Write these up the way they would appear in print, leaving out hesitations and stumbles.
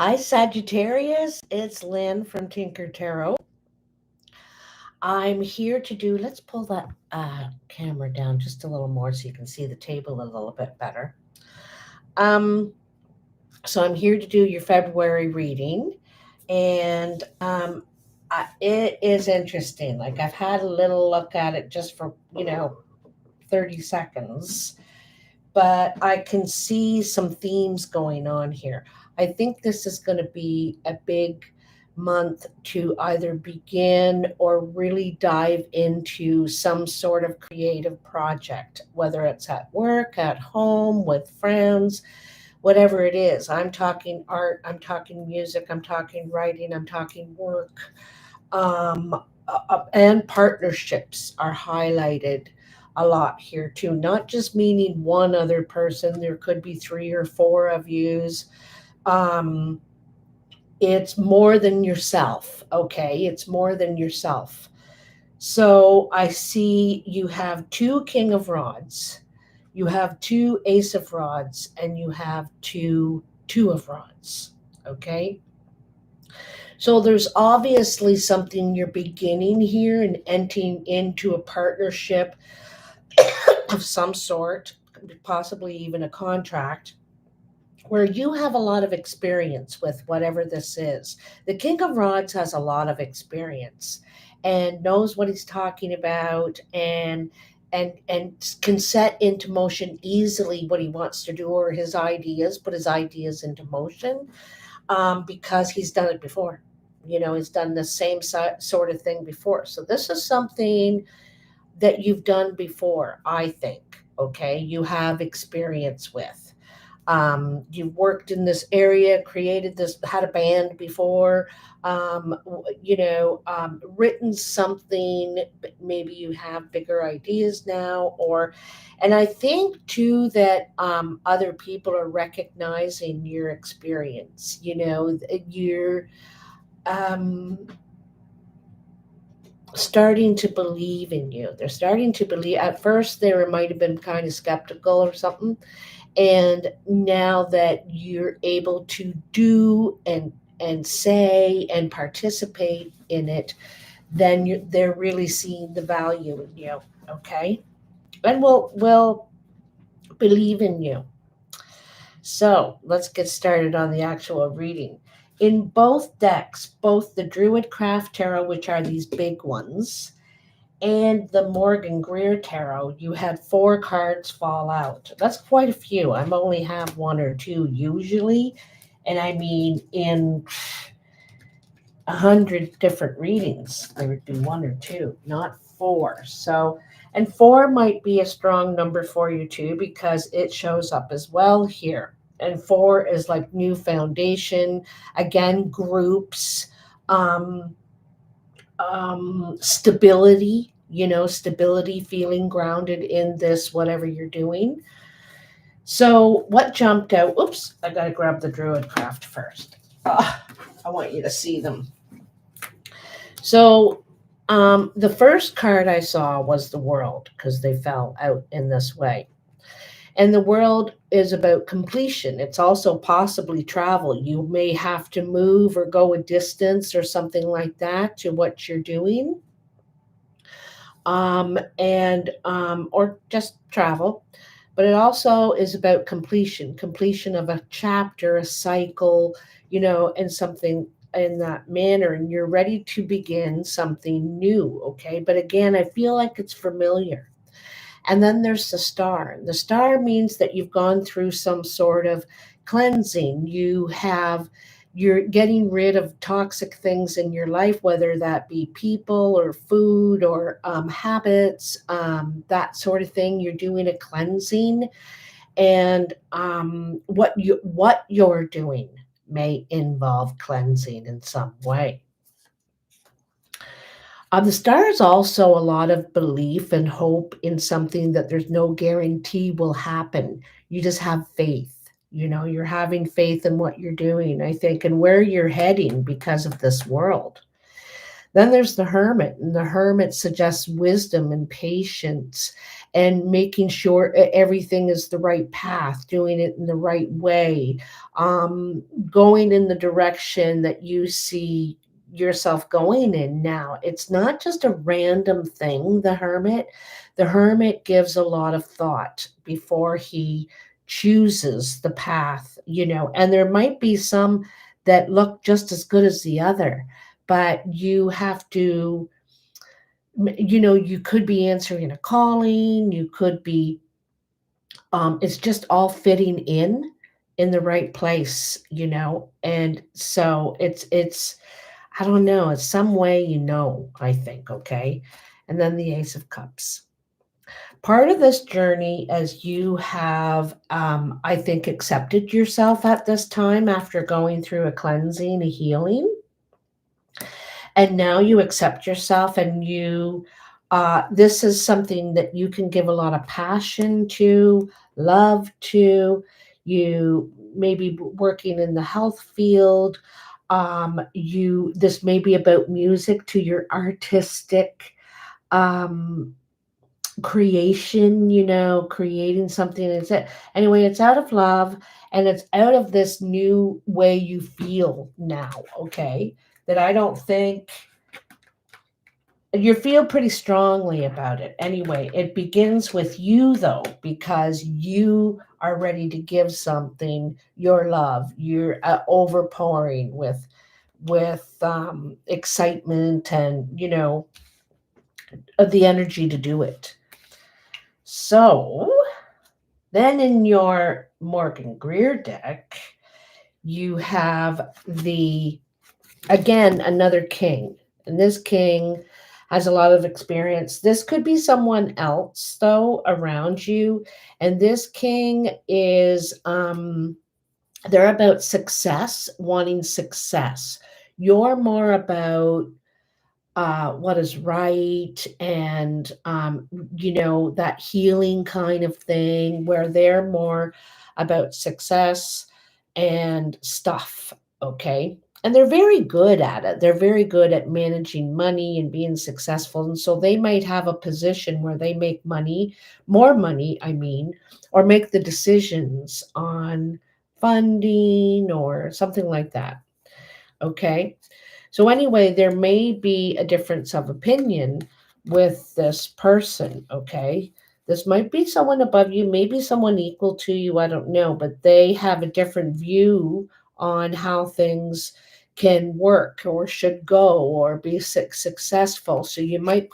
Hi, Sagittarius. It's Lynn from Tinker Tarot. I'm here to do, let's pull that camera down just a little more so you can see the table a little bit better. Um, so I'm here to do your February reading, and it is interesting. Like, I've had a little look at it just for, 30 seconds, but I can see some themes going on here. I think this is going to be a big month to either begin or really dive into some sort of creative project, whether it's at work, at home, with friends, whatever it is. I'm talking art, I'm talking music, I'm talking writing, I'm talking work. And partnerships are highlighted a lot here too, not just meaning one other person. There could be three or four of yous. um, it's more than yourself. Okay, it's more than yourself. So I see you have two king of rods, you have two ace of rods, and you have two of rods. Okay, so there's obviously something you're beginning here and entering into a partnership of some sort, possibly even a contract, where you have a lot of experience with whatever this is. The King of Rods has a lot of experience and knows what he's talking about, and can set into motion easily what he wants to do, or his ideas, put his ideas into motion, because he's done it before. He's done the same sort of thing before. So this is something that you've done before, I think. Okay, you have experience with. You've worked in this area, created this, had a band before, written something. But maybe you have bigger ideas now, and I think too that other people are recognizing your experience. You're um, starting to believe in you. They're starting to believe. At first, they might have been kind of skeptical or something, and now that you're able to do and say and participate in it, then they're really seeing the value in you. Okay, and will believe in you. So let's get started on the actual reading. In both decks, both the Druid Craft Tarot, which are these big ones, and the Morgan Greer Tarot, you had four cards fall out. That's quite a few. I only have one or two usually. And I mean, in 100 different readings, there would be one or two, not four. So, and four might be a strong number for you too, because it shows up as well here. And four is like new foundation, again, groups, um, stability, stability, feeling grounded in this, whatever you're doing. So, what jumped out? Oops, I got to grab the Druid craft first. I want you to see them. So, the first card I saw was the world, because they fell out in this way. And the world is about completion. It's also possibly travel. You may have to move or go a distance or something like that to what you're doing, and or just travel. But it also is about completion of a chapter, a cycle, and something in that manner, and you're ready to begin something new. Okay, but again, I feel like it's familiar. And then there's the star. The star means that you've gone through some sort of cleansing. You're getting rid of toxic things in your life, whether that be people or food or habits, that sort of thing. You're doing a cleansing, and what you're doing may involve cleansing in some way. The star is also a lot of belief and hope in something that there's no guarantee will happen. You just have faith. You're having faith in what you're doing, I think, and where you're heading because of this world. Then there's the hermit, and the hermit suggests wisdom and patience and making sure everything is the right path, doing it in the right way, going in the direction that you see yourself going in now. It's not just a random thing, the hermit. The hermit gives a lot of thought before he chooses the path, and there might be some that look just as good as the other, but you have to, you could be answering a calling, you could be, it's just all fitting in the right place, and so it's I don't know, it's some way, I think. Okay. And then the Ace of Cups. Part of this journey, as you have, I think, accepted yourself at this time after going through a cleansing, a healing, and now you accept yourself, and this is something that you can give a lot of passion to, love to. You may be working in the health field. This may be about music, to your artistic, um, creation, creating something. Anyway, it's out of love, and it's out of this new way you feel now. Okay. That I don't think you feel pretty strongly about it. Anyway, it begins with you, though, because you are ready to give something your love. You're overpouring with excitement, and the energy to do it. So then in your Morgan Greer deck, you have again, another king. And this king has a lot of experience. This could be someone else, though, around you. And this king is, they're about success, wanting success. You're more about what is right, and that healing kind of thing, where they're more about success and stuff. Okay. And they're very good at it. They're very good at managing money and being successful, and so they might have a position where they make money, more money, I mean, or make the decisions on funding or something like that. Okay. So, anyway, there may be a difference of opinion with this person. Okay. This might be someone above you, maybe someone equal to you. I don't know, but they have a different view on how things can work or should go or be successful. So, you might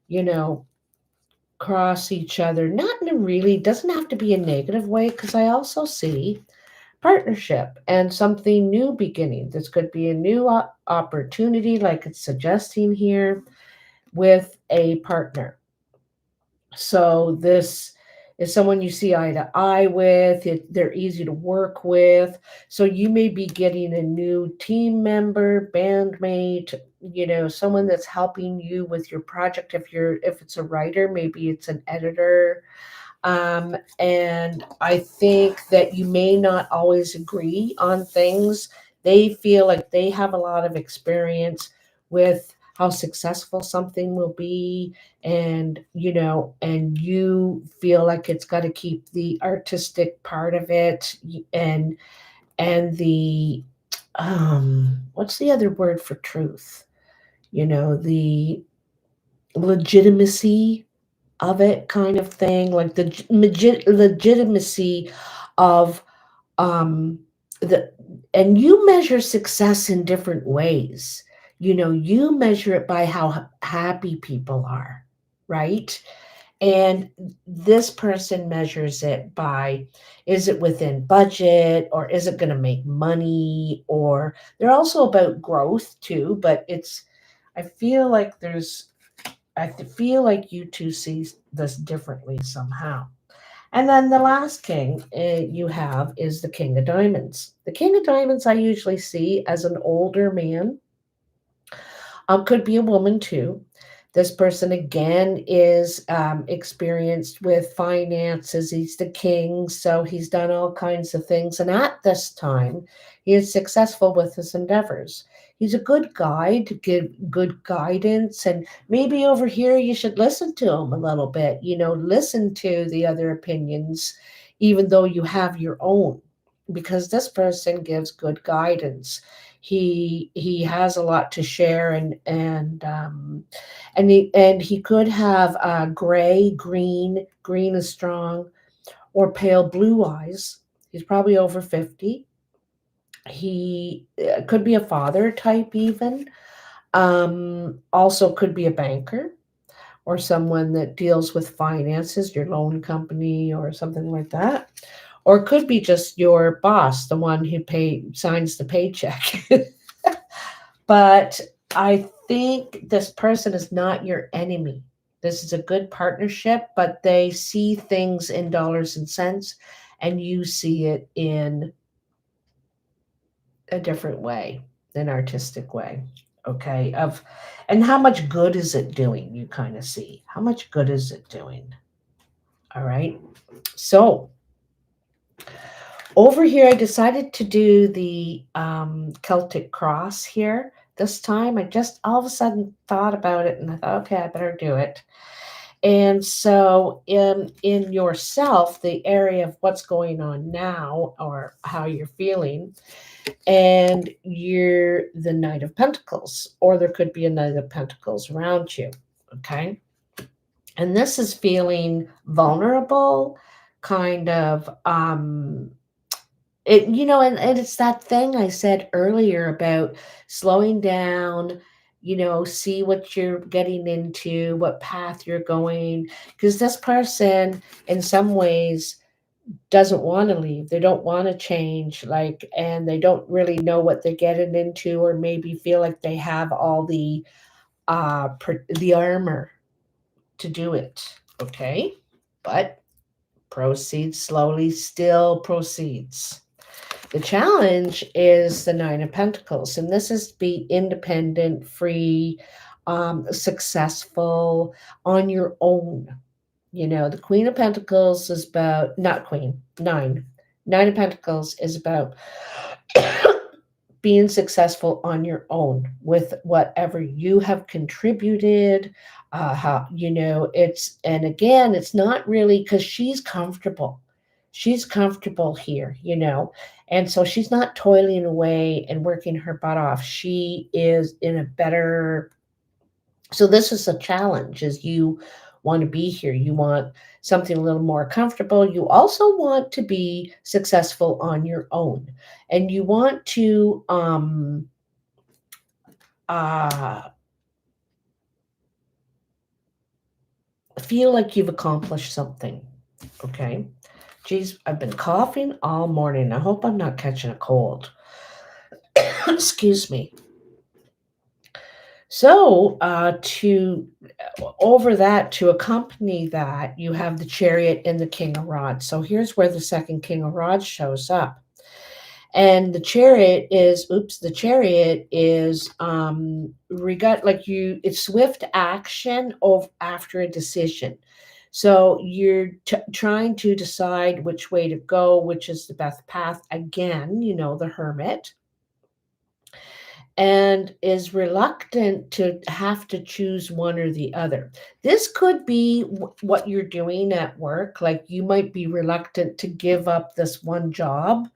you know, cross each other, not in a really, doesn't have to be a negative way, because I also see partnership and something new beginning. This could be a new opportunity, like it's suggesting here, with a partner. So this is someone you see eye to eye with. They're easy to work with. So you may be getting a new team member, bandmate, someone that's helping you with your project. If it's a writer, maybe it's an editor. And I think that you may not always agree on things. They feel like they have a lot of experience with how successful something will be, and you feel like it's got to keep the artistic part of it, and the what's the other word for truth? The legitimacy of it, kind of thing, like the legitimacy of, um the and you measure success in different ways. You measure it by how happy people are, right? And this person measures it by, is it within budget, or is it going to make money? Or they're also about growth too, but I feel like you two see this differently somehow. And then the last king you have is the King of Diamonds. The King of Diamonds I usually see as an older man. Could be a woman too. This person again is experienced with finances. He's the king, so he's done all kinds of things. And at this time, he is successful with his endeavors. He's a good guide to give good guidance. And maybe over here, you should listen to him a little bit, listen to the other opinions, even though you have your own, because this person gives good guidance. He has a lot to share, and he could have gray, green. Green is strong, or pale blue eyes. He's probably over 50. He could be a father type, even. Also, could be a banker or someone that deals with finances, your loan company or something like that. Or it could be just your boss, the one who signs the paycheck. But I think this person is not your enemy. This is a good partnership, but they see things in dollars and cents, and you see it in a different way, an artistic way. Okay. And how much good is it doing? You kind of see how much good is it doing. All right. So over here, I decided to do the Celtic cross here. This time, I just all of a sudden thought about it, and I thought, okay, I better do it. And so, in yourself, the area of what's going on now, or how you're feeling, and you're the Knight of Pentacles, or there could be a Knight of Pentacles around you. Okay, and this is feeling vulnerable, kind of. And it's that thing I said earlier about slowing down, see what you're getting into, what path you're going. Because this person, in some ways, doesn't want to leave. They don't want to change, and they don't really know what they're getting into, or maybe feel like they have all the armor to do it. Okay, but proceeds slowly, still proceeds. The challenge is the Nine of Pentacles, and this is to be independent, free, successful on your own. The Queen of Pentacles is about, not Queen, Nine. Nine of Pentacles is about being successful on your own with whatever you have contributed. And again, it's not really because she's comfortable. She's comfortable here, and so she's not toiling away and working her butt off. She is in a better. So this is a challenge, is you want to be here. You want something a little more comfortable. You also want to be successful on your own. And you want to feel like you've accomplished something. Okay. Geez, I've been coughing all morning. I hope I'm not catching a cold. Excuse me. So, to accompany that, you have the Chariot and the King of Rods. So here's where the second King of Rods shows up, and the Chariot is it's swift action after a decision. So you're trying to decide which way to go, which is the best path. Again, the Hermit, and is reluctant to have to choose one or the other. This could be what you're doing at work. Like, you might be reluctant to give up this one job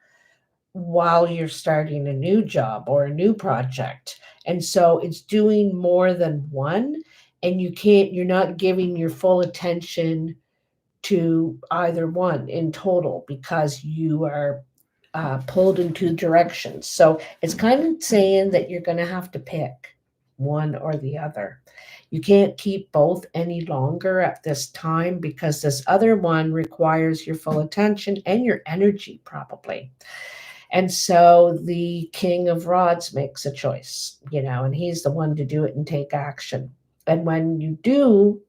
while you're starting a new job or a new project. And so it's doing more than one, and you're not giving your full attention to either one in total, because you are pulled in two directions. So it's kind of saying that you're going to have to pick one or the other. You can't keep both any longer at this time, because this other one requires your full attention and your energy, probably. And so the King of Rods makes a choice, and he's the one to do it and take action. And when you do,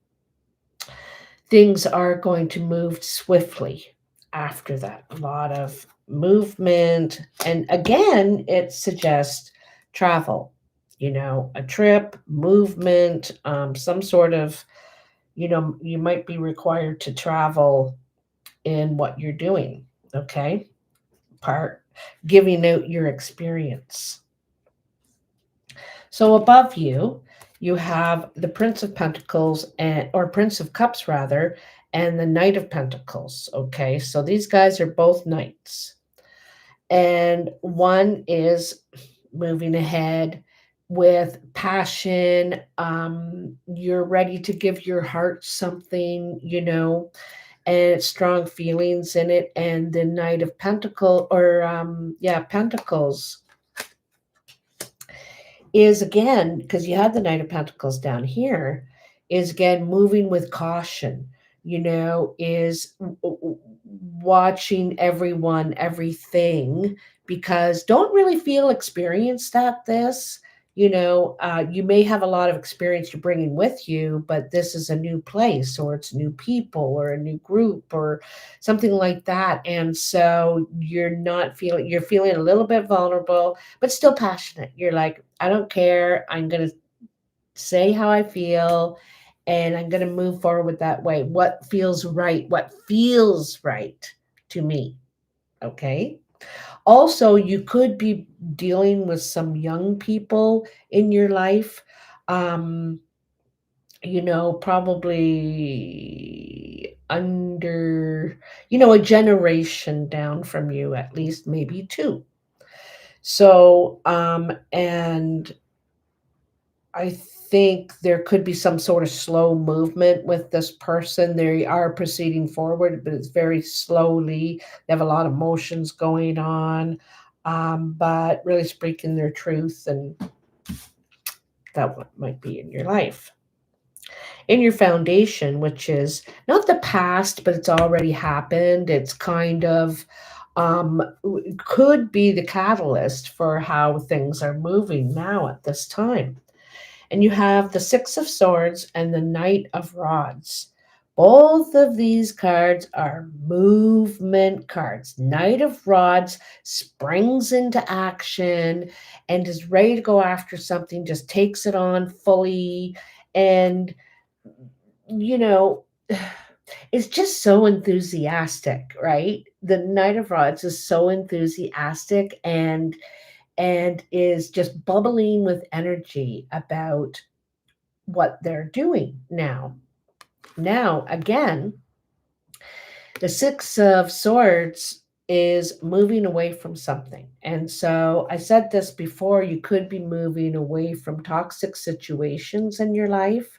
things are going to move swiftly after that. A lot of movement. And again, it suggests travel. A trip, movement, some sort of, you might be required to travel in what you're doing. Okay. Part giving out your experience. So above you, you have the Prince of Pentacles or Prince of Cups rather, and the Knight of Pentacles. Okay, so these guys are both knights, and one is moving ahead with passion. You're ready to give your heart something, and strong feelings in it. And the Knight of Pentacle, or yeah, Pentacles is again, because you had the Knight of Pentacles down here, is again moving with caution, is watching everyone, everything, because don't really feel experienced at this. You may have a lot of experience you're bringing with you, but this is a new place, or it's new people, or a new group, or something like that. And so you're feeling a little bit vulnerable, but still passionate. You're like, I don't care. I'm going to say how I feel, and I'm going to move forward that way. What feels right? What feels right to me? Okay. Also, you could be dealing with some young people in your life. Um, probably under, a generation down from you, at least maybe two. So, and I think there could be some sort of slow movement with this person. They are proceeding forward, but it's very slowly. They have a lot of emotions going on, but really speaking their truth, and that might be in your life. In your foundation, which is not the past, but it's already happened. It's kind of could be the catalyst for how things are moving now at this time. And you have the Six of Swords and the Knight of Rods. Both of these cards are movement cards. Knight of Rods springs into action and is ready to go after something, just takes it on fully. And, you know, is just so enthusiastic, right? The Knight of Rods is so enthusiastic and is just bubbling with energy about what they're doing now. Now, again, the Six of Swords is moving away from something. And so I said this before, you could be moving away from toxic situations in your life,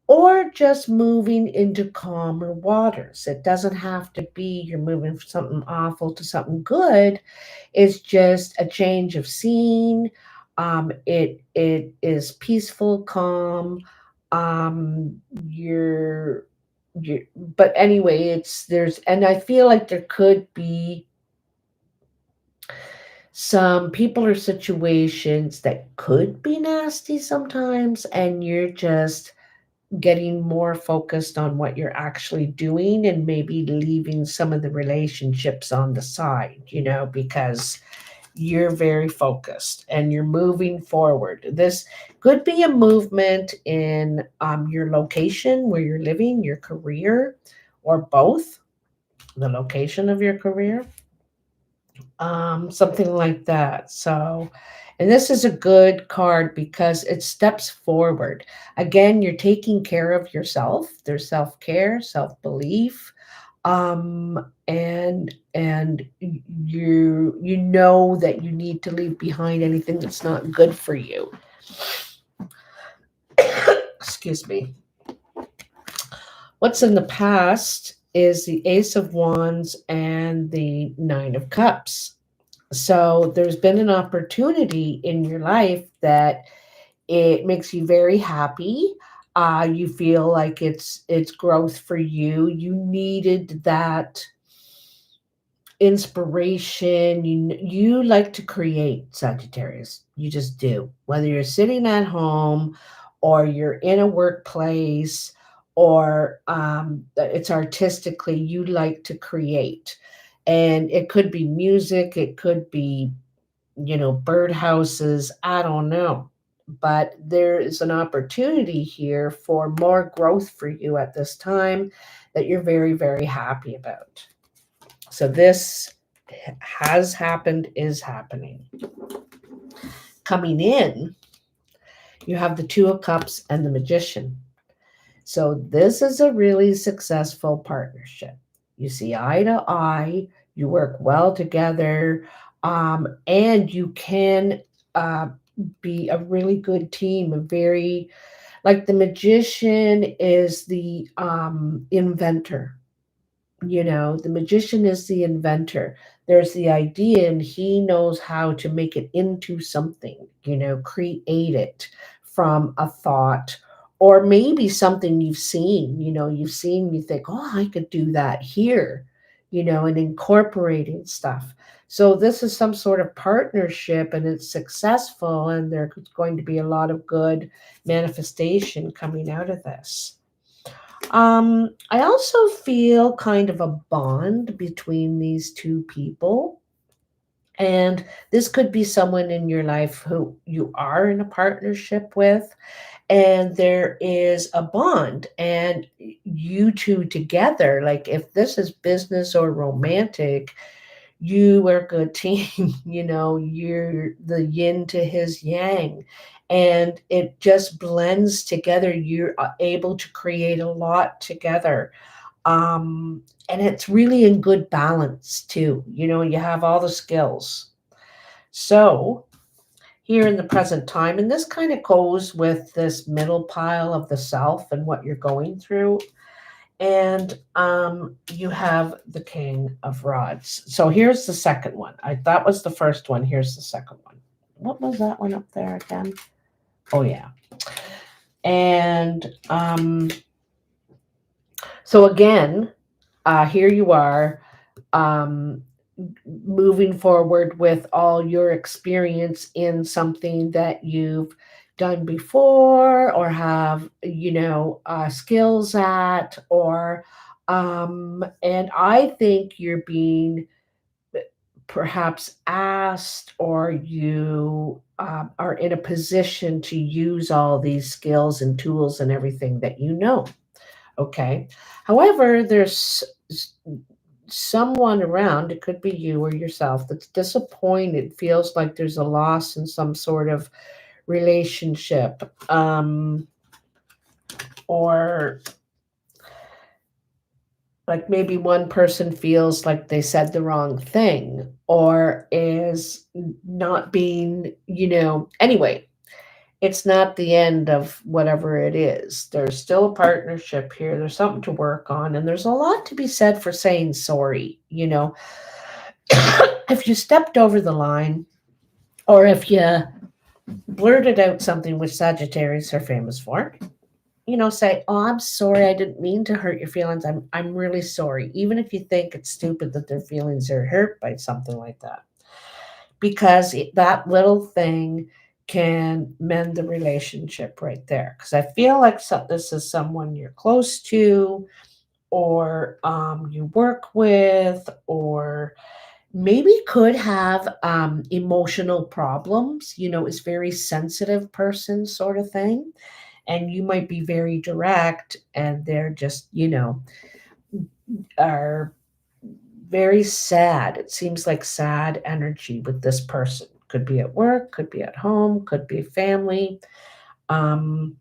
or just moving into calmer waters. It doesn't have to be you're moving from something awful to something good. It's just a change of scene. It is peaceful, calm. You're but anyway, and I feel like there could be some people or situations that could be nasty sometimes, and you're just getting more focused on what you're actually doing, and maybe leaving some of the relationships on the side, because you're very focused and you're moving forward. This could be a movement in your location where you're living, your career, or both. The location of your career, something like that. So, and this is a good card because it steps forward. Again, you're taking care of yourself. There's self-care, self-belief, and you know that you need to leave behind anything that's not good for you. Excuse me. What's in the past is the Ace of Wands and the Nine of Cups. So there's been an opportunity in your life that it makes you very happy. You feel like it's growth for you. You needed that inspiration. You like to create, Sagittarius. You just do. Whether you're sitting at home, or you're in a workplace, or it's artistically, you like to create. And it could be music, it could be birdhouses, I don't know. but there is an opportunity here for more growth for you at this time that you're very, very happy about. So this has happened, is happening. Coming in, you have the Two of Cups and the Magician. So this is a really successful partnership. You see eye to eye, you work well together, and you can uh, be a really good team, a very, like the magician is the inventor. The magician is the inventor. There's the idea, and he knows how to make it into something, create it from a thought, or maybe something you've seen, you think, oh, I could do that here, and incorporating stuff. So this is some sort of partnership, and it's successful, and there's going to be a lot of good manifestation coming out of this. I also feel kind of a bond between these two people. And this could be someone in your life who you are in a partnership with, and there is a bond, and you two together, like if this is business or romantic, you are a good team. You're the yin to his yang, and it just blends together. You're able to create a lot together. And it's really in good balance too. You have all the skills. So here in the present time, and this kind of goes with this middle pile of the self and what you're going through. And you have the King of Rods. So here's the second one. That was the first one. Here's the second one. What was that one up there again? Oh, yeah. And so again, here you are, moving forward with all your experience in something that you've done before or have skills at, or and I think you're being perhaps asked, or you are in a position to use all these skills and tools and everything that okay. However, there's someone around, it could be you or yourself, that's disappointed, feels like there's a loss in some sort of relationship, or like maybe one person feels like they said the wrong thing, or is not being, anyway, it's not the end of whatever it is. There's still a partnership here. There's something to work on. And there's a lot to be said for saying sorry. If you stepped over the line, or if you blurted out something, which Sagittarius are famous for, say, oh, I'm sorry. I didn't mean to hurt your feelings. I'm really sorry. Even if you think it's stupid that their feelings are hurt by something like that. Because that little thing can mend the relationship right there. Because I feel like this is someone you're close to, or you work with, or maybe could have emotional problems, is very sensitive person sort of thing. And you might be very direct, and they're just, are very sad. It seems like sad energy with this person. Could be at work, could be at home, could be family. Um,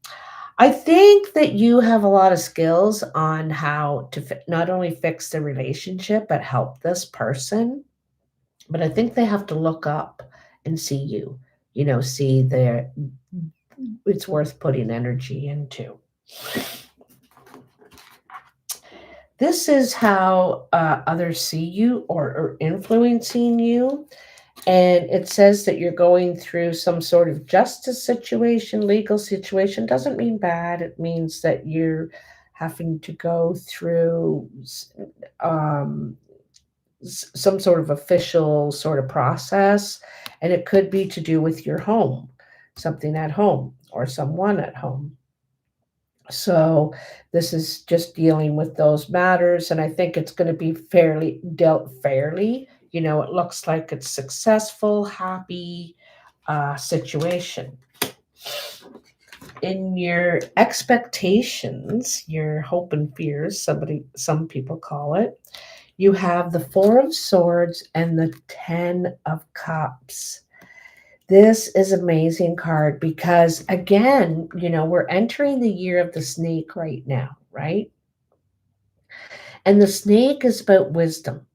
I think that you have a lot of skills on how to not only fix the relationship, but help this person. But I think they have to look up and see you, see their, it's worth putting energy into. This is how others see you, or influencing you. And it says that you're going through some sort of justice situation, legal situation. Doesn't mean bad. It means that you're having to go through um, some sort of official sort of process. And it could be to do with your home, something at home, or someone at home. So this is just dealing with those matters, and I think it's going to be dealt fairly. It looks like it's successful, happy situation. In your expectations, your hope and fears, some people call it, you have the Four of Swords and the Ten of Cups. This is amazing card because again, we're entering the year of the snake right now, right? And the snake is about wisdom.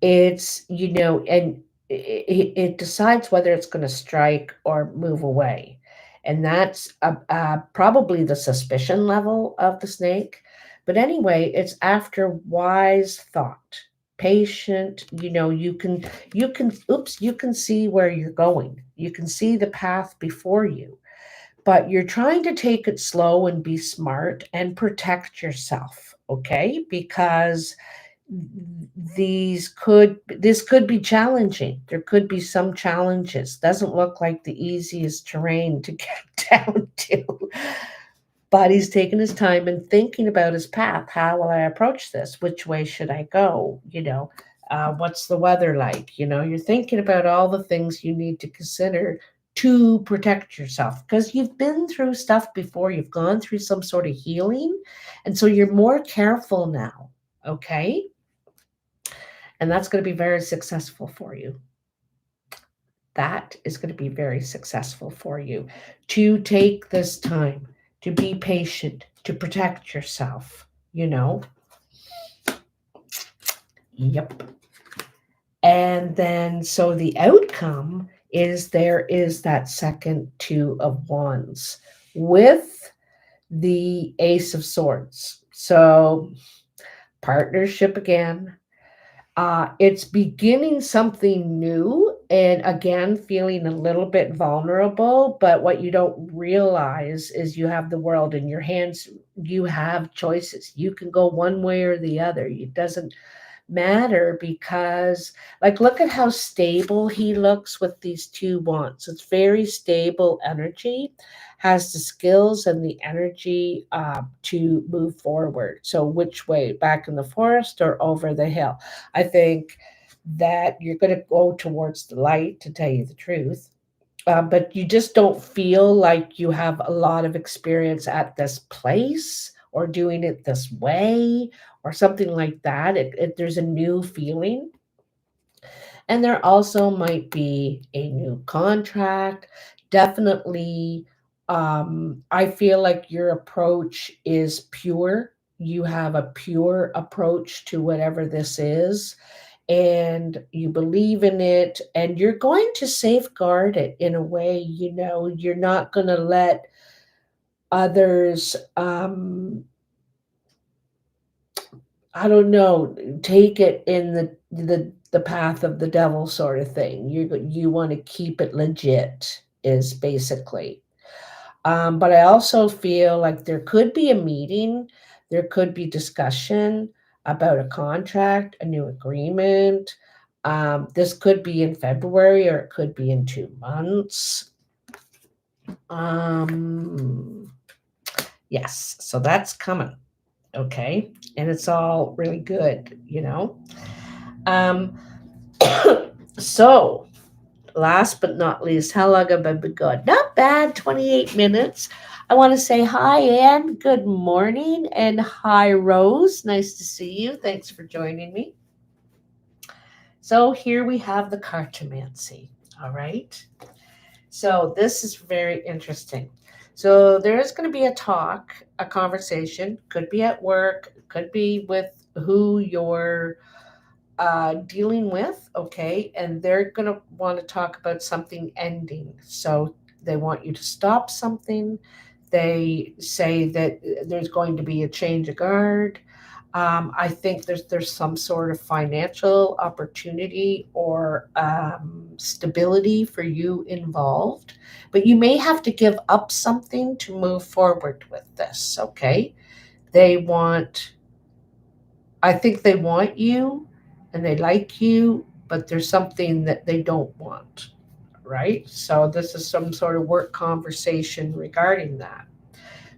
It's, and it decides whether it's going to strike or move away. And that's probably the suspicion level of the snake. But anyway, it's after wise thought, patient. You can see where you're going. You can see the path before you, but you're trying to take it slow and be smart and protect yourself, okay? Because this could be challenging. There could be some challenges. Doesn't look like the easiest terrain to get down to. But he's taking his time and thinking about his path. How will I approach this? Which way should I go? What's the weather like? You're thinking about all the things you need to consider to protect yourself because you've been through stuff before. You've gone through some sort of healing. And so you're more careful now. Okay. And that's going to be very successful for you. That is going to be very successful for you to take this time, to be patient, to protect yourself, Yep. And then, so the outcome is there is that second Two of Wands with the Ace of Swords. So, partnership again. It's beginning something new and again feeling a little bit vulnerable, but what you don't realize is you have the world in your hands. You have choices. You can go one way or the other. It doesn't matter because, like, look at how stable he looks with these two wands. It's very stable energy, has the skills and the energy to move forward. So which way, back in the forest or over the hill? I think that you're going to go towards the light, to tell you the truth. But you just don't feel like you have a lot of experience at this place or doing it this way or something like that. There's a new feeling. And there also might be a new contract. Definitely, I feel like your approach is pure. You have a pure approach to whatever this is, and you believe in it, and you're going to safeguard it in a way. You're not going to let others, I don't know, take it in the path of the devil sort of thing. You want to keep it legit is basically. But I also feel like there could be a meeting, there could be discussion about a contract, a new agreement. This could be in February or it could be in 2 months. Yes, so that's coming. Okay. And it's all really good. So last but not least, how long have I been going? Not bad, 28 minutes. I want to say hi, Anne. Good morning. And hi, Rose. Nice to see you. Thanks for joining me. So here we have the Cartomancy. All right. So this is very interesting. So there is going to be a conversation, could be at work, could be with who you're dealing with, okay? And they're going to want to talk about something ending. So they want you to stop something. They say that there's going to be a change of guard. I think there's some sort of financial opportunity or stability for you involved, but you may have to give up something to move forward with this. Okay, I think they want you, and they like you, but there's something that they don't want. Right? So this is some sort of work conversation regarding that,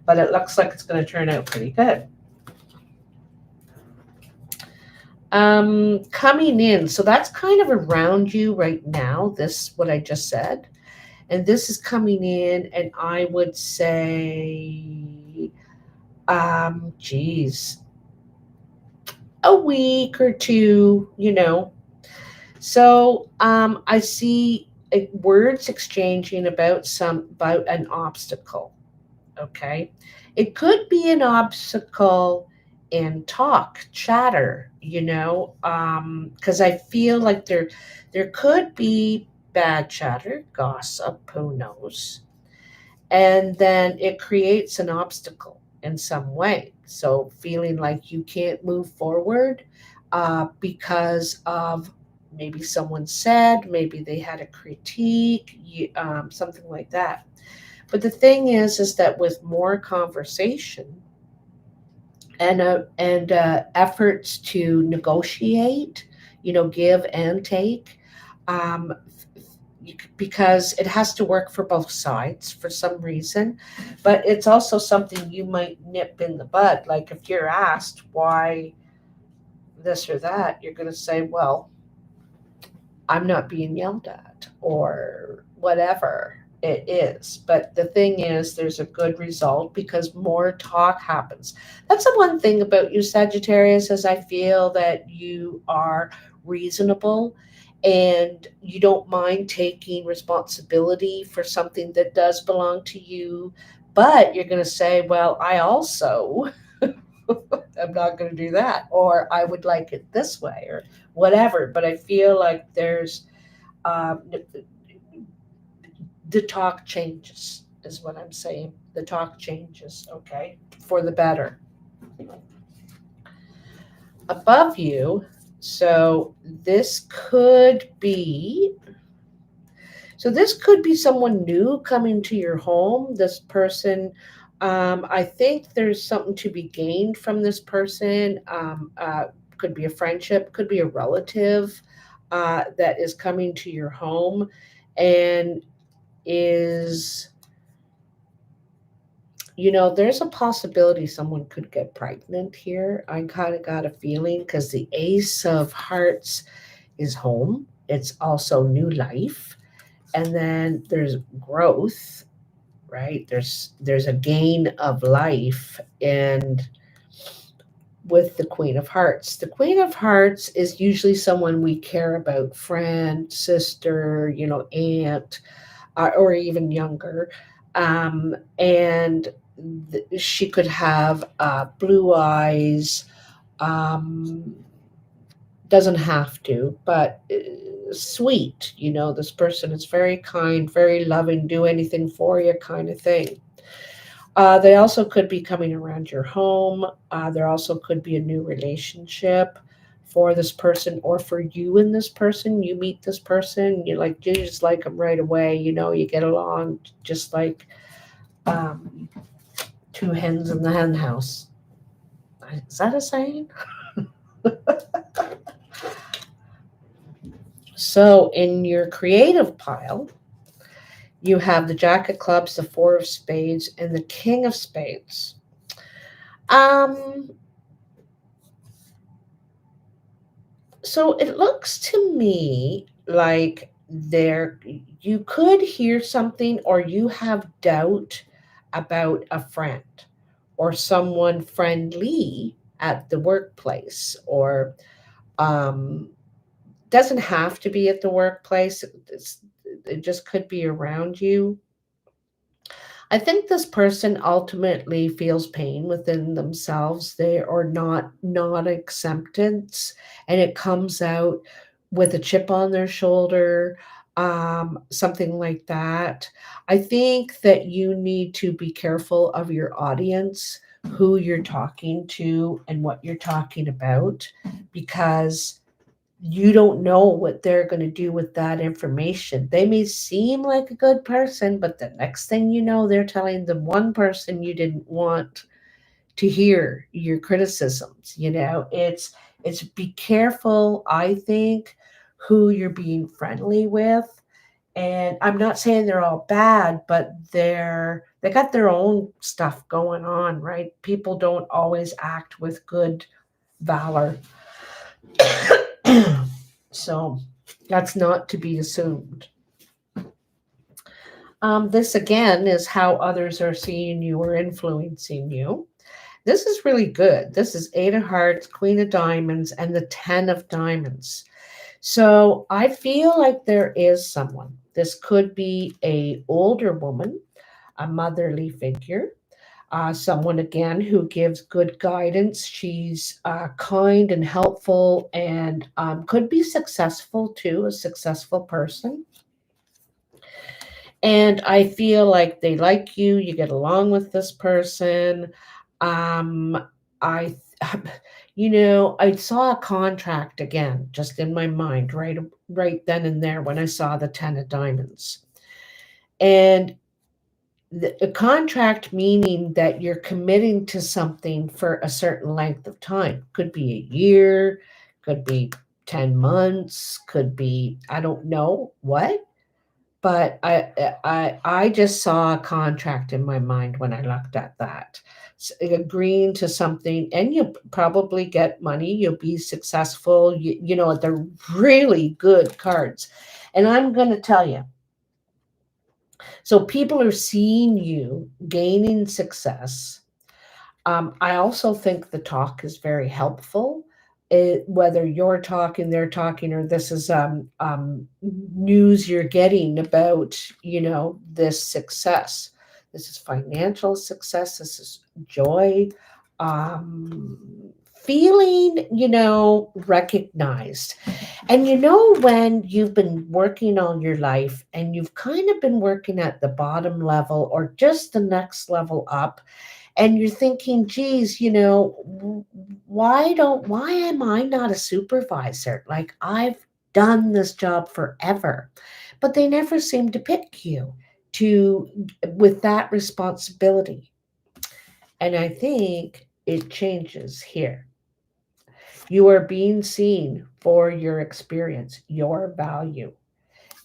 but it looks like it's going to turn out pretty good. Coming in, so that's kind of around you right now, this what I just said. And this is coming in, and I would say, geez, a week or two, So I see words exchanging about an obstacle. Okay, it could be an obstacle in talk, chatter. Because I feel like there could be bad chatter, gossip. Who knows? And then it creates an obstacle in some way. So feeling like you can't move forward because of maybe someone said, maybe they had a critique, something like that. But the thing is that with more conversation and efforts to negotiate, give and take, um, because it has to work for both sides for some reason. But it's also something you might nip in the bud. Like if you're asked why this or that, you're going to say, well, I'm not being yelled at or whatever it is. But the thing is, there's a good result because more talk happens. That's the one thing about you, Sagittarius, is I feel that you are reasonable and you don't mind taking responsibility for something that does belong to you. But you're going to say, well, I also I'm not going to do that, or I would like it this way, or whatever. But I feel like there's um, the talk changes, is what I'm saying. The talk changes, okay, for the better. Above you, so this could be. So this could be someone new coming to your home. This person, I think there's something to be gained from this person. Could be a friendship, could be a relative that is coming to your home and is, there's a possibility someone could get pregnant here. I kind of got a feeling because the Ace of Hearts is home. It's also new life. And then there's growth, right? There's a gain of life, and with the Queen of Hearts. The Queen of Hearts is usually someone we care about, friend, sister, aunt, or even younger. And she could have blue eyes, um, doesn't have to, but sweet. This person is very kind, very loving, do anything for you kind of thing. They also could be coming around your home. There also could be a new relationship for this person or for you and this person. You meet this person, you just like them right away. You get along just like um, two hens in the hen house. Is that a saying? So in your creative pile, you have the Jack of Clubs, the Four of Spades, and the King of Spades. Um, so it looks to me like you could hear something or you have doubt about a friend or someone friendly at the workplace, or um, doesn't have to be at the workplace. It just could be around you. I think this person ultimately feels pain within themselves. They are not acceptance, and it comes out with a chip on their shoulder, something like that. I think that you need to be careful of your audience, who you're talking to, and what you're talking about, because you don't know what they're going to do with that information. They may seem like a good person, but the next thing you know, they're telling the one person you didn't want to hear your criticisms. It's be careful, I think, who you're being friendly with. And I'm not saying they're all bad, but they got their own stuff going on, right? People don't always act with good valor. So that's not to be assumed. This again is how others are seeing you or influencing you. This is really good. This is Eight of Hearts, Queen of Diamonds, and the Ten of Diamonds. So I feel like there is someone. This could be a older woman, a motherly figure, someone again who gives good guidance. She's kind and helpful, and could be successful too, a successful person. And I feel like they like you. You get along with this person. Um, I, I saw a contract again, just in my mind, right then and there when I saw the Ten of Diamonds, and a contract meaning that you're committing to something for a certain length of time. Could be a year, could be 10 months, could be I don't know what. But I just saw a contract in my mind when I looked at that. Agreeing to something, and you probably get money, you'll be successful. They're really good cards. And I'm going to tell you, so people are seeing you gaining success. I also think the talk is very helpful. Whether you're talking, they're talking, or this is news you're getting about, this success. This is financial success. This is joy. Feeling, recognized. And when you've been working all your life and you've kind of been working at the bottom level or just the next level up, and you're thinking, geez, why am I not a supervisor? Like, I've done this job forever, but they never seem to pick you to with that responsibility. And I think it changes here. You are being seen for your experience, your value,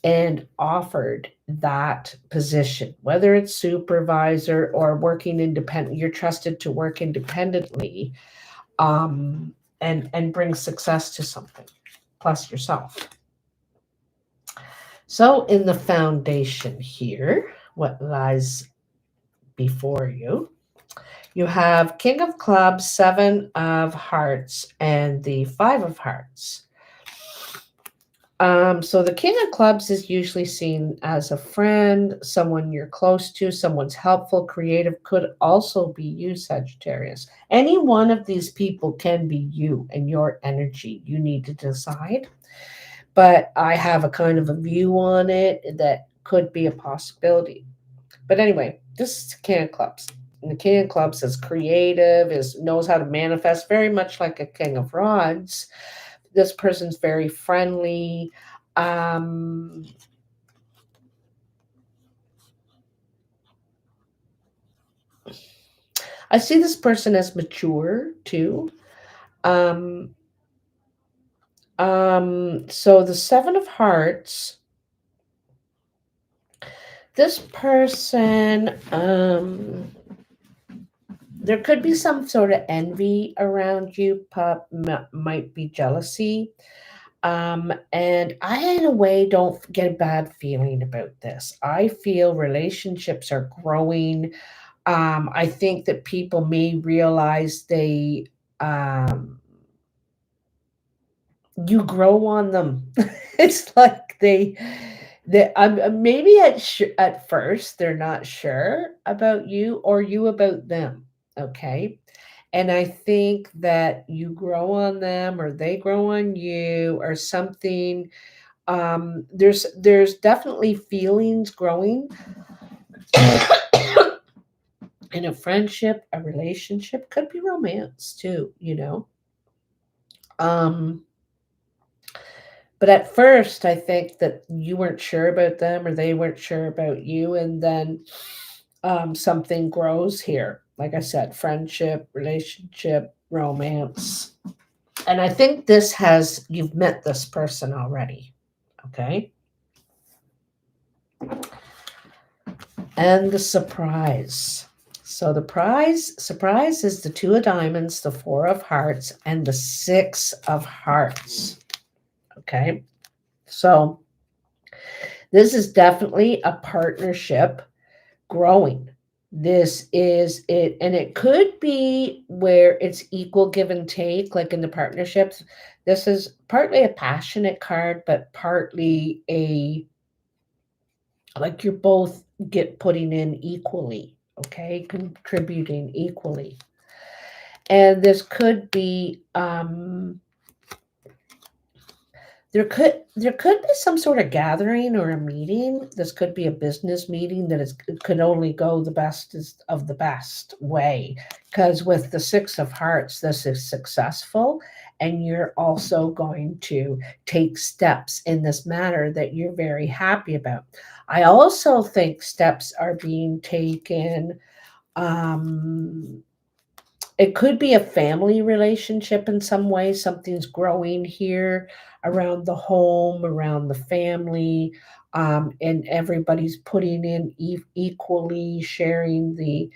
and offered that position, whether it's supervisor or working independent. You're trusted to work independently, and bring success to something, plus yourself. So in the foundation here, what lies before you, you have King of Clubs, Seven of Hearts, and the Five of Hearts. So the King of Clubs is usually seen as a friend, someone you're close to, someone's helpful, creative, could also be you, Sagittarius. Any one of these people can be you and your energy. You need to decide. But I have a kind of a view on it that could be a possibility. But anyway, this is the King of Clubs. And the King of Clubs is creative, knows how to manifest, very much like a King of Rods. This person's very friendly. I see this person as mature too. Um, so the Seven of Hearts, this person, there could be some sort of envy around you, might be jealousy. And I, in a way, don't get a bad feeling about this. I feel relationships are growing. I think that people may realize you grow on them. It's like maybe at first they're not sure about you or you about them. Okay. And I think that you grow on them or they grow on you or something. There's definitely feelings growing in a friendship, a relationship, could be romance too. Um, but at first, I think that you weren't sure about them or they weren't sure about you, and then something grows here. Like I said, friendship, relationship, romance. And I think you've met this person already. Okay. And the surprise. So the surprise is the Two of Diamonds, the Four of Hearts, and the Six of Hearts. Okay. So This is definitely a partnership growing. This is it, and it could be where it's equal give and take, like in the partnerships. This is partly a passionate card, but partly a like you're both get putting in equally, okay, contributing equally. And this could be there could be some sort of gathering or a meeting. This could be a business meeting that is it could only go the best of the best way. Because with the Six of Hearts, this is successful, and you're also going to take steps in this matter that you're very happy about. I also think steps are being taken. Um, it could be a family relationship in some way. Something's growing here around the home, around the family, and everybody's putting in equally, sharing the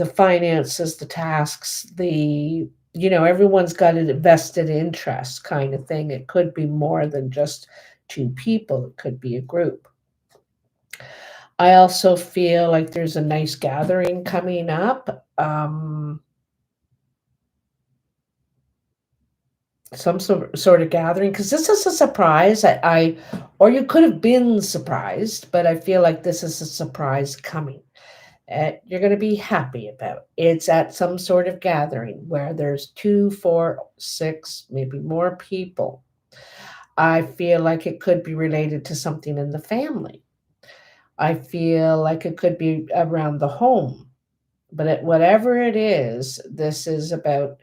finances, the tasks, everyone's got a vested interest kind of thing. It could be more than just two people. It could be a group. I also feel like there's a nice gathering coming up. Some sort of gathering, because this is a surprise. Or you could have been surprised, but I feel like this is a surprise coming. You're going to be happy about. It's at some sort of gathering where there's 2, 4, 6, maybe more people. I feel like it could be related to something in the family. I feel like it could be around the home. But whatever it is, this is about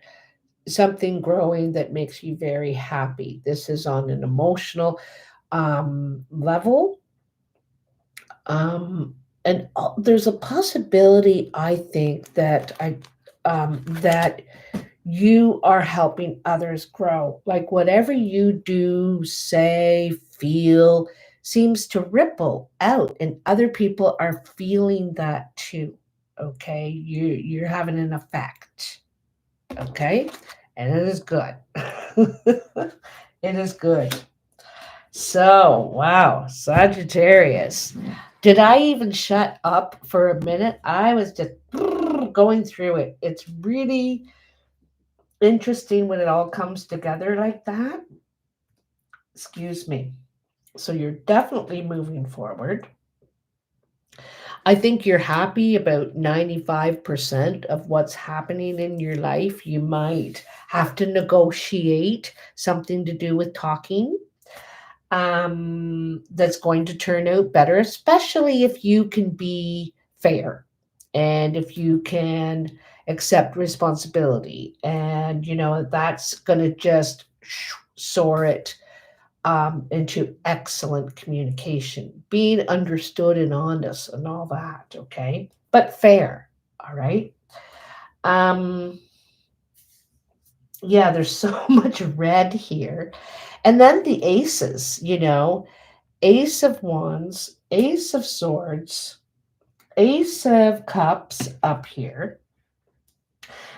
something growing that makes you very happy. This is on an emotional level. And there's a possibility, I think, that you are helping others grow. Like whatever you do, say, feel, seems to ripple out, and other people are feeling that too. Okay, you're having an effect. Okay, and it is good. It is good. So, wow, Sagittarius. Did I even shut up for a minute? I was just going through it. It's really interesting when it all comes together like that. Excuse me. So, you're definitely moving forward. I think you're happy about 95% of what's happening in your life. You might have to negotiate something to do with talking, that's going to turn out better, especially if you can be fair and if you can accept responsibility. And, that's going to just soar it into excellent communication, being understood and honest and all that. Okay. But fair. All right. Um, yeah, there's so much red here. And then the aces, Ace of Wands, Ace of Swords, Ace of Cups up here.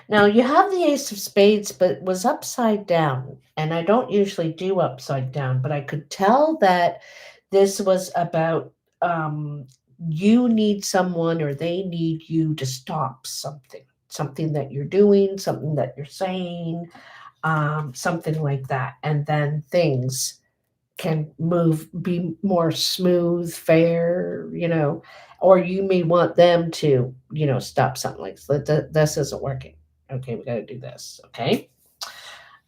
Now you have the Ace of Spades, but it was upside down. And I don't usually do upside down, but I could tell that this was about um, you need someone or they need you to stop something that you're doing, something that you're saying, something like that. And then things can be more smooth, fair, or you may want them to, stop something like this isn't working. Okay, we got to do this. Okay.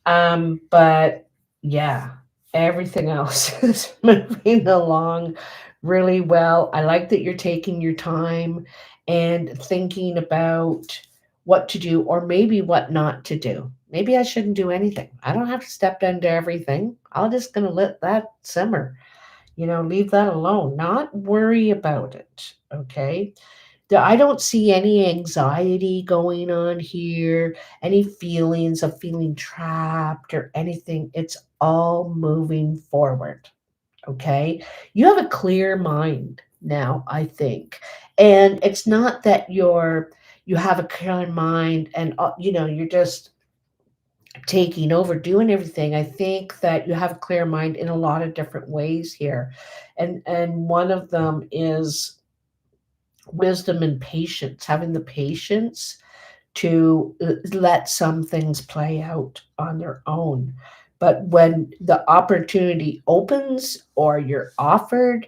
But yeah, everything else is moving along really well. I like that you're taking your time and thinking about what to do or maybe what not to do. Maybe I shouldn't do anything. I don't have to step into everything. I'm just going to let that simmer, leave that alone, not worry about it. Okay. I don't see any anxiety going on here, any feelings of feeling trapped or anything. It's all moving forward. Okay. You have a clear mind now, I think. And it's not that you have a clear mind and, you're just taking over, doing everything. I think that you have a clear mind in a lot of different ways here. And one of them is wisdom and patience, having the patience to let some things play out on their own. But when the opportunity opens or you're offered,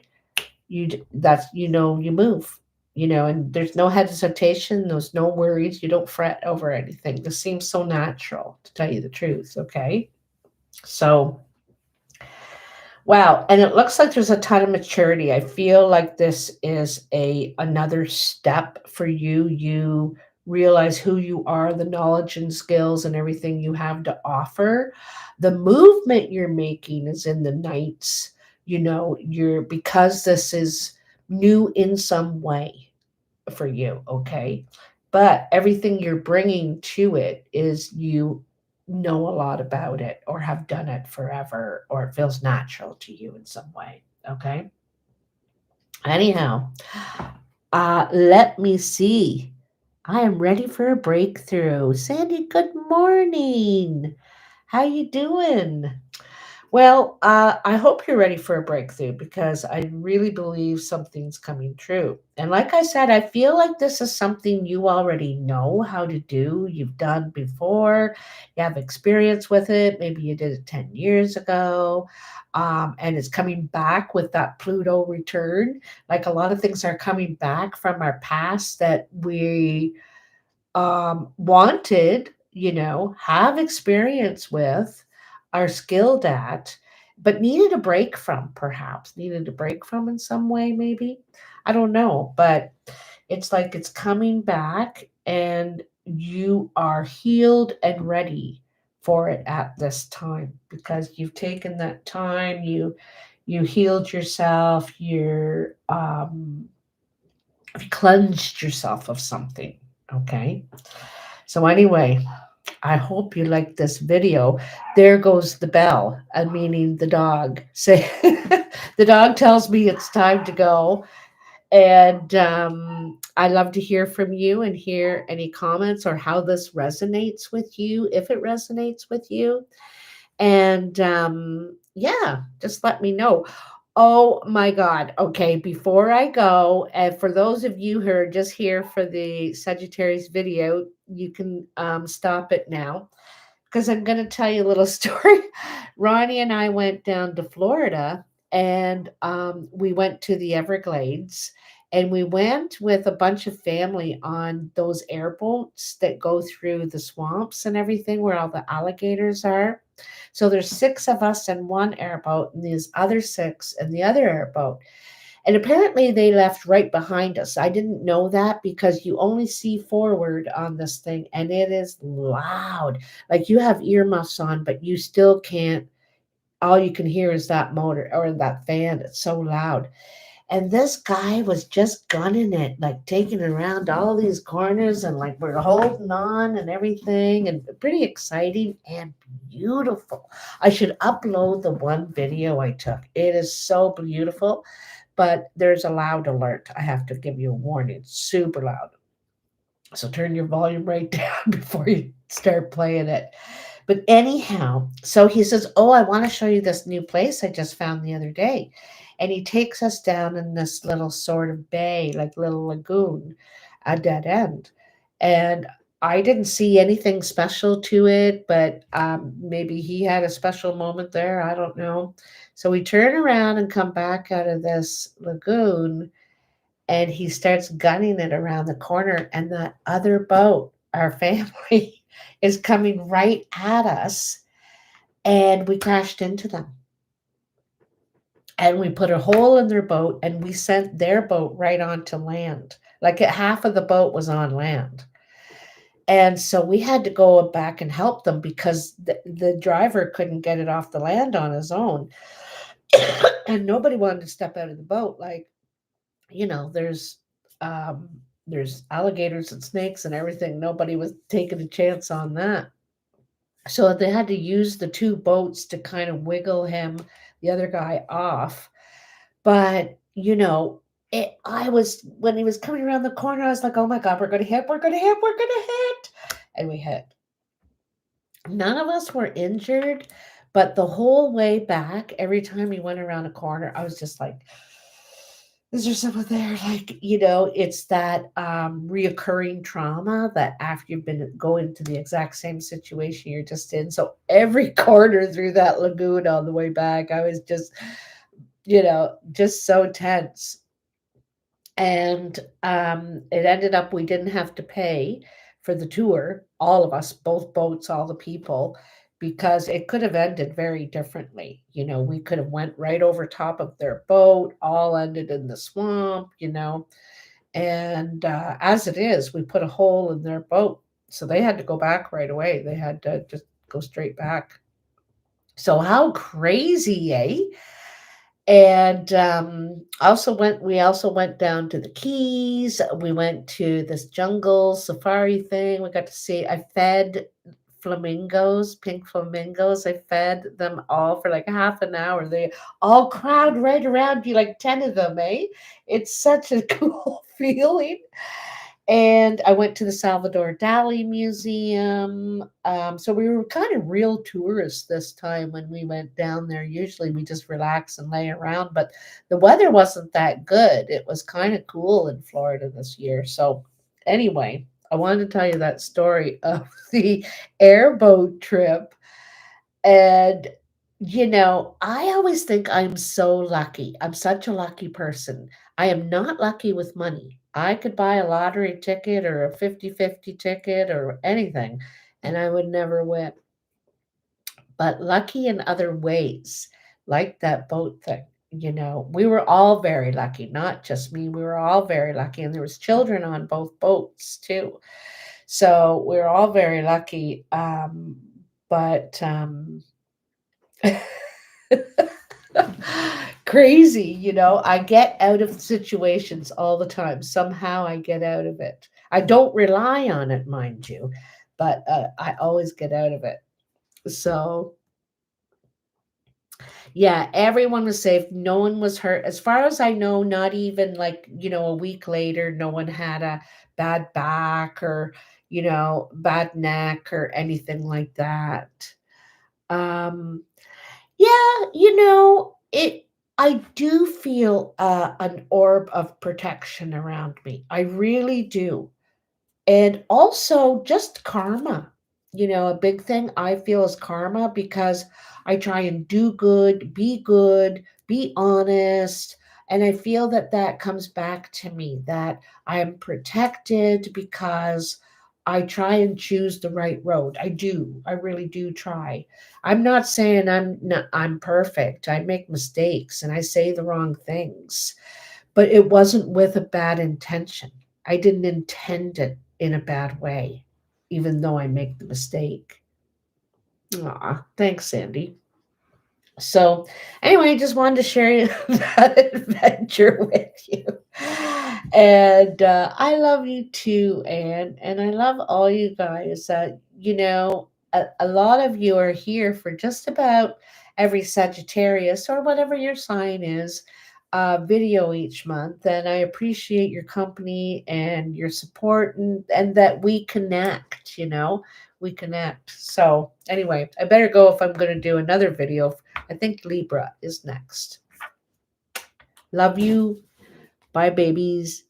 you move, and there's no hesitation, there's no worries, you don't fret over anything. This seems so natural, to tell you the truth. Okay, so wow, and it looks like there's a ton of maturity. I feel like this is a another step for you. You realize who you are, the knowledge and skills and everything you have to offer. The movement you're making is in the nights. You're because this is new in some way for you, okay? But everything you're bringing to it is you know a lot about it or have done it forever or it feels natural to you in some way, okay? Anyhow, let me see. I am ready for a breakthrough. Sandy, good morning. How you doing? Well, I hope you're ready for a breakthrough because I really believe something's coming true. And like I said, I feel like this is something you already know how to do. You've done before, you have experience with it. Maybe you did it 10 years ago. And it's coming back with that Pluto return. Like a lot of things are coming back from our past that we wanted, have experience with, are skilled at, but needed a break from, perhaps needed a break from in some way, maybe. I don't know, but it's like it's coming back and you are healed and ready for it at this time because you've taken that time, you healed yourself, you cleansed yourself of something. Okay. So anyway, I hope you like this video. There goes the bell, meaning the dog. Say, the dog tells me it's time to go. And I love to hear from you and hear any comments or how this resonates with you, if it resonates with you. And yeah, just let me know. Oh my God. Okay, before I go, and for those of you who are just here for the Sagittarius video, you can stop it now because I'm going to tell you a little story. Ronnie and I went down to Florida and we went to the Everglades and we went with a bunch of family on those airboats that go through the swamps and everything where all the alligators are. So there's six of us in one airboat and these other six in the other airboat. And apparently they left right behind us. I didn't know that because you only see forward on this thing and it is loud. Like you have earmuffs on, but you still can't, all you can hear is that motor or that fan. It's so loud. And this guy was just gunning it, like taking it around all these corners and like we're holding on and everything and pretty exciting and beautiful. I should upload the one video I took. It is so beautiful, but there's a loud alert. I have to give you a warning. It's super loud. So turn your volume right down before you start playing it. But anyhow, so he says, "Oh, I want to show you this new place I just found the other day." And he takes us down in this little sort of bay, like little lagoon, a dead end. And I didn't see anything special to it, but maybe he had a special moment there. I don't know. So we turn around and come back out of this lagoon and he starts gunning it around the corner and that other boat, our family, is coming right at us and we crashed into them and we put a hole in their boat and we sent their boat right onto land, like half of the boat was on land. And so we had to go back and help them because the driver couldn't get it off the land on his own. And nobody wanted to step out of the boat. Like, you know, um, there's alligators and snakes and everything. Nobody was taking a chance on that. So they had to use the two boats to kind of wiggle him, the other guy, off. But I was when he was coming around the corner, I was like, "Oh my God, we're going to hit, we're going to hit, we're going to hit," and we hit. None of us were injured, but the whole way back, every time we went around a corner, I was just like, is there someone there? Like, it's that reoccurring trauma that after you've been going to the exact same situation you're just in. So every corner through that lagoon on the way back, I was just so tense. And it ended up we didn't have to pay for the tour, all of us, both boats, all the people, because it could have ended very differently. We could have went right over top of their boat, all ended in the swamp. And as it is, we put a hole in their boat, so they had to go back right away. They had to just go straight back. So how crazy, eh? And we also went down to the Keys. We went to this jungle safari thing. We got to see. I fed flamingos, pink flamingos. I fed them all for like half an hour. They all crowd right around you, like 10 of them, eh? It's such a cool feeling. And I went to the Salvador Dali Museum. So we were kind of real tourists this time when we went down there. Usually we just relax and lay around, but the weather wasn't that good. It was kind of cool in Florida this year. So, anyway, I wanted to tell you that story of the airboat trip. And, I always think I'm so lucky. I'm such a lucky person. I am not lucky with money. I could buy a lottery ticket or a 50-50 ticket or anything, and I would never win. But lucky in other ways, like that boat thing. We were all very lucky, not just me. We were all very lucky, and there was children on both boats too. So we were all very lucky. But crazy, I get out of situations all the time. Somehow I get out of it. I don't rely on it, mind you, but I always get out of it. So yeah, everyone was safe. No one was hurt. As far as I know, not even like, a week later, no one had a bad back or, bad neck or anything like that. Um, Yeah, I do feel an orb of protection around me. I really do. And also just karma. A big thing I feel is karma because I try and do good, be honest. And I feel that that comes back to me, that I am protected because I try and choose the right road. I do. I really do try. I'm not saying I'm perfect. I make mistakes and I say the wrong things, but it wasn't with a bad intention. I didn't intend it in a bad way, even though I make the mistake. Aw, thanks, Sandy. So, anyway, I just wanted to share that adventure with you. And I love you too, Anne. And I love all you guys. A lot of you are here for just about every Sagittarius or whatever your sign is video each month. And I appreciate your company and your support and that we connect, we connect. So, anyway, I better go if I'm going to do another video. I think Libra is next. Love you. Bye, babies.